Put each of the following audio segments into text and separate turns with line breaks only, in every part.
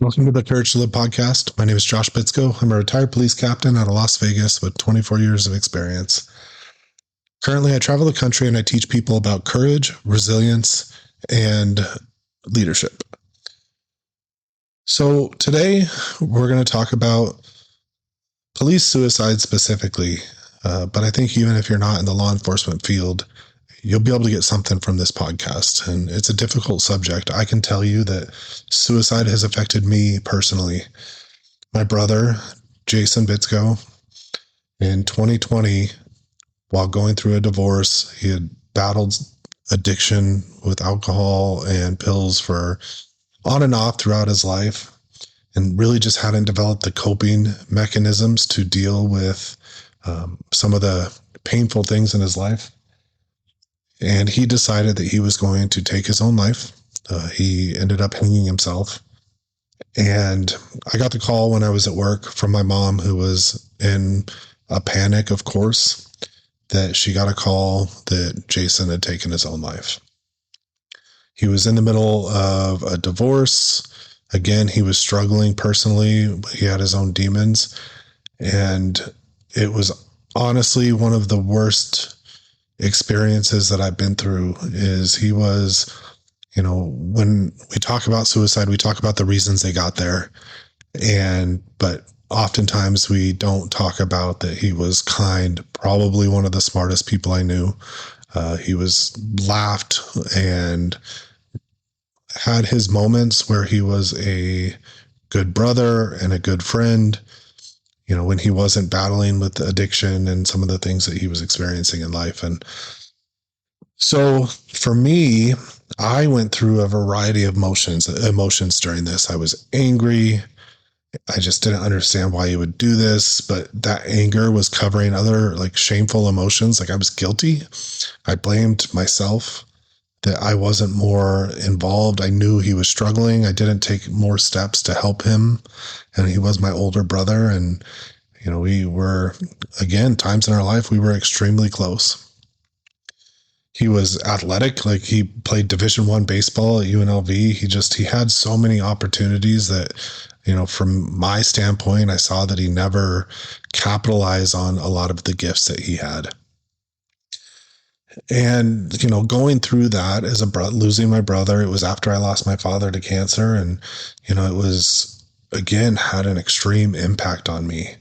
Welcome to the Courage to Live podcast. My name is Josh Bitsko. I'm a retired police captain out of Las Vegas with 24 years of experience. Currently, I travel the country and I teach people about courage, resilience, and leadership. So today, we're going to talk about police suicide specifically, but I think even if you're not in the law enforcement field, you'll be able to get something from this podcast. And it's a difficult subject. I can tell you that suicide has affected me personally. My brother, Jason Bitsko, in 2020, while going through a divorce, he had battled addiction with alcohol and pills for on and off throughout his life, and really just hadn't developed the coping mechanisms to deal with some of the painful things in his life. And he decided that he was going to take his own life. He ended up hanging himself. And I got the call when I was at work from my mom, who was in a panic, of course, that she got a call that Jason had taken his own life. He was in the middle of a divorce. Again, he was struggling personally. He had his own demons. And it was honestly one of the worst experiences that I've been through. Is he was, when we talk about suicide, we talk about the reasons they got there. But oftentimes we don't talk about that he was kind, probably one of the smartest people I knew. He was laughed and had his moments where he was a good brother and a good friend, when he wasn't battling with addiction and some of the things that he was experiencing in life. And so for me, I went through a variety of emotions during this. I was angry. I just didn't understand why he would do this, but that anger was covering other shameful emotions. I was guilty. I blamed myself that I wasn't more involved. I knew he was struggling. I didn't take more steps to help him. And he was my older brother. And, we were, again, times in our life, we were extremely close. He was athletic. He played Division I baseball at UNLV. He had so many opportunities that, from my standpoint, I saw that he never capitalized on a lot of the gifts that he had. And, going through that as losing my brother, it was after I lost my father to cancer. And, it was, again, had an extreme impact on me.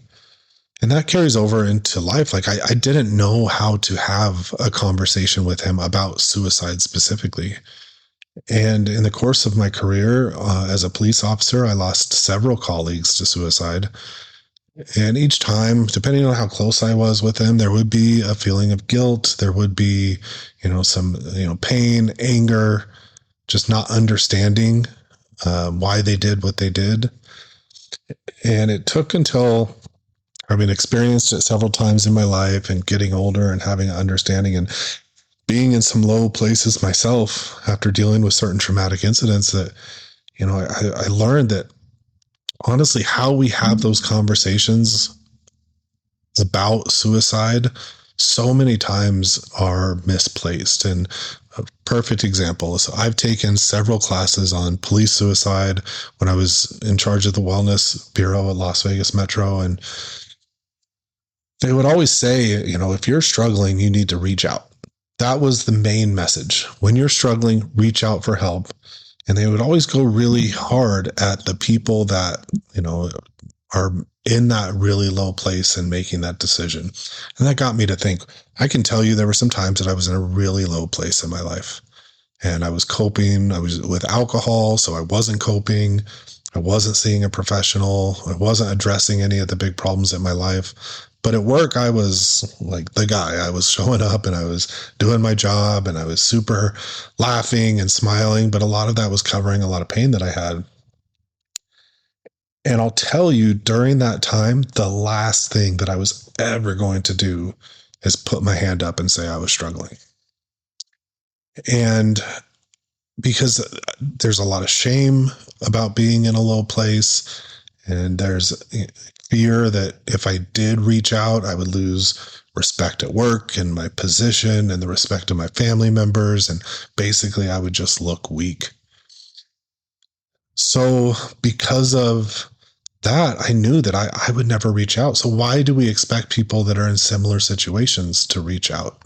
And that carries over into life. I didn't know how to have a conversation with him about suicide specifically. And in the course of my career as a police officer, I lost several colleagues to suicide. And each time, depending on how close I was with them, there would be a feeling of guilt. There would be, some, pain, anger, just not understanding why they did what they did. And it took until experienced it several times in my life and getting older and having an understanding and being in some low places myself after dealing with certain traumatic incidents that, I learned that honestly, how we have those conversations about suicide so many times are misplaced. And a perfect example is I've taken several classes on police suicide when I was in charge of the Wellness Bureau at Las Vegas Metro. And they would always say, if you're struggling, you need to reach out. That was the main message. When you're struggling, reach out for help. And they would always go really hard at the people that, are in that really low place and making that decision. And that got me to think. I can tell you there were some times that I was in a really low place in my life. And I was coping. I was with alcohol, so I wasn't coping. I wasn't seeing a professional. I wasn't addressing any of the big problems in my life. But at work, I was the guy. I was showing up and I was doing my job and I was super laughing and smiling. But a lot of that was covering a lot of pain that I had. And I'll tell you, during that time, the last thing that I was ever going to do is put my hand up and say I was struggling. And because there's a lot of shame about being in a low place, and there's fear that if I did reach out, I would lose respect at work and my position and the respect of my family members. And basically I would just look weak. So because of that, I knew that I would never reach out. So why do we expect people that are in similar situations to reach out?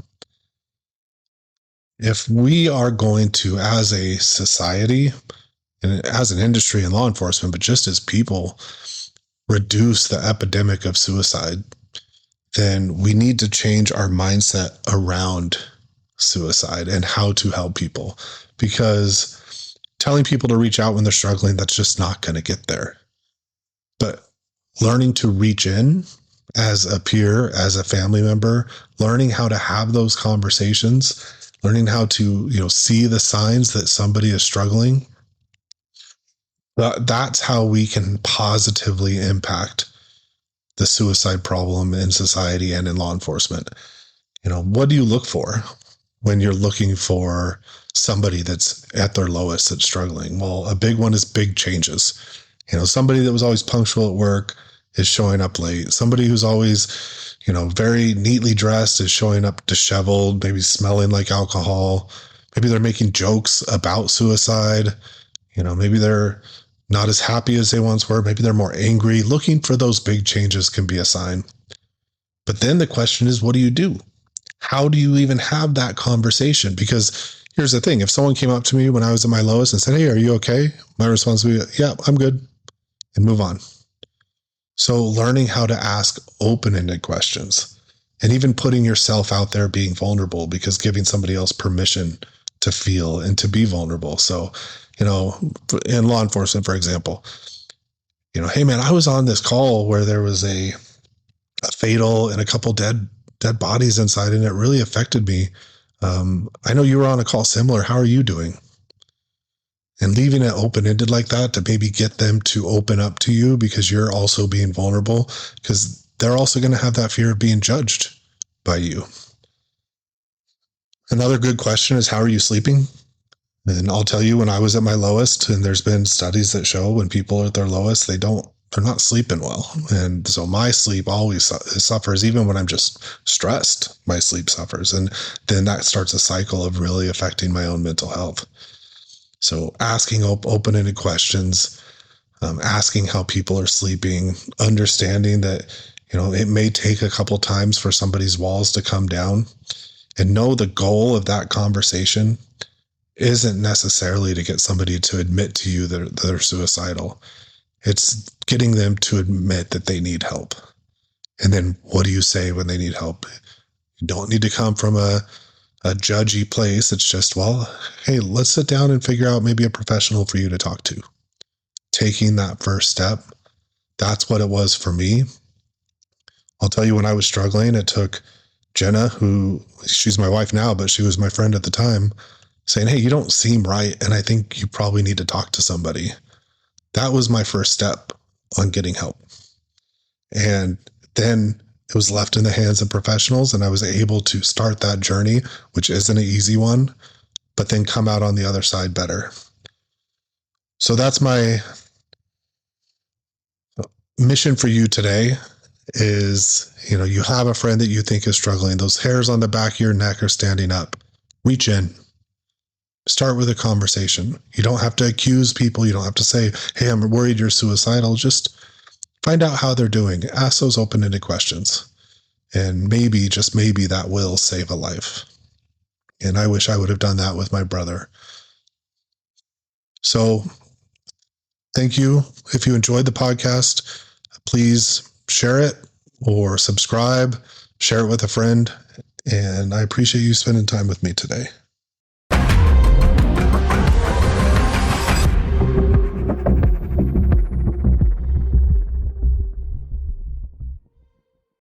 If we are going to, as a society and as an industry and law enforcement, but just as people, reduce the epidemic of suicide, then we need to change our mindset around suicide and how to help people. Because telling people to reach out when they're struggling, that's just not going to get there. But learning to reach in as a peer, as a family member, learning how to have those conversations, learning how to, see the signs that somebody is struggling, that's how we can positively impact the suicide problem in society and in law enforcement. What do you look for when you're looking for somebody that's at their lowest, that's struggling? Well, a big one is big changes. Somebody that was always punctual at work is showing up late. Somebody who's always, very neatly dressed is showing up disheveled, maybe smelling like alcohol. Maybe they're making jokes about suicide. Maybe they're not as happy as they once were. Maybe they're more angry. Looking for those big changes can be a sign. But then the question is, what do you do? How do you even have that conversation? Because here's the thing. If someone came up to me when I was at my lowest and said, "Hey, are you okay?" My response would be, "Yeah, I'm good," and move on. So learning how to ask open-ended questions and even putting yourself out there, being vulnerable, because giving somebody else permission to feel and to be vulnerable. So, in law enforcement, for example, "Hey man, I was on this call where there was a fatal and a couple dead bodies inside, and it really affected me. I know you were on a call similar. How are you doing?" And leaving it open-ended like that to maybe get them to open up to you, because you're also being vulnerable, because they're also going to have that fear of being judged by you. Another good question is, how are you sleeping? And I'll tell you, when I was at my lowest, and there's been studies that show when people are at their lowest, they're not sleeping well. And so my sleep always suffers. Even when I'm just stressed, my sleep suffers. And then that starts a cycle of really affecting my own mental health. So asking open-ended questions, asking how people are sleeping, understanding that, it may take a couple times for somebody's walls to come down, and know the goal of that conversation isn't necessarily to get somebody to admit to you that they're suicidal. It's getting them to admit that they need help. And then what do you say when they need help? You don't need to come from a judgy place. It's just, well, hey, let's sit down and figure out maybe a professional for you to talk to. Taking that first step, that's what it was for me. I'll tell you, when I was struggling, it took Jenna, who, she's my wife now, but she was my friend at the time, saying, "Hey, you don't seem right, and I think you probably need to talk to somebody." That was my first step on getting help. And then it was left in the hands of professionals, and I was able to start that journey, which isn't an easy one, but then come out on the other side better. So that's my mission for you today is, you have a friend that you think is struggling. Those hairs on the back of your neck are standing up. Reach in. Start with a conversation. You don't have to accuse people. You don't have to say, "Hey, I'm worried you're suicidal." Just find out how they're doing. Ask those open-ended questions. And maybe, just maybe, that will save a life. And I wish I would have done that with my brother. So thank you. If you enjoyed the podcast, please share it or subscribe, share it with a friend. And I appreciate you spending time with me today.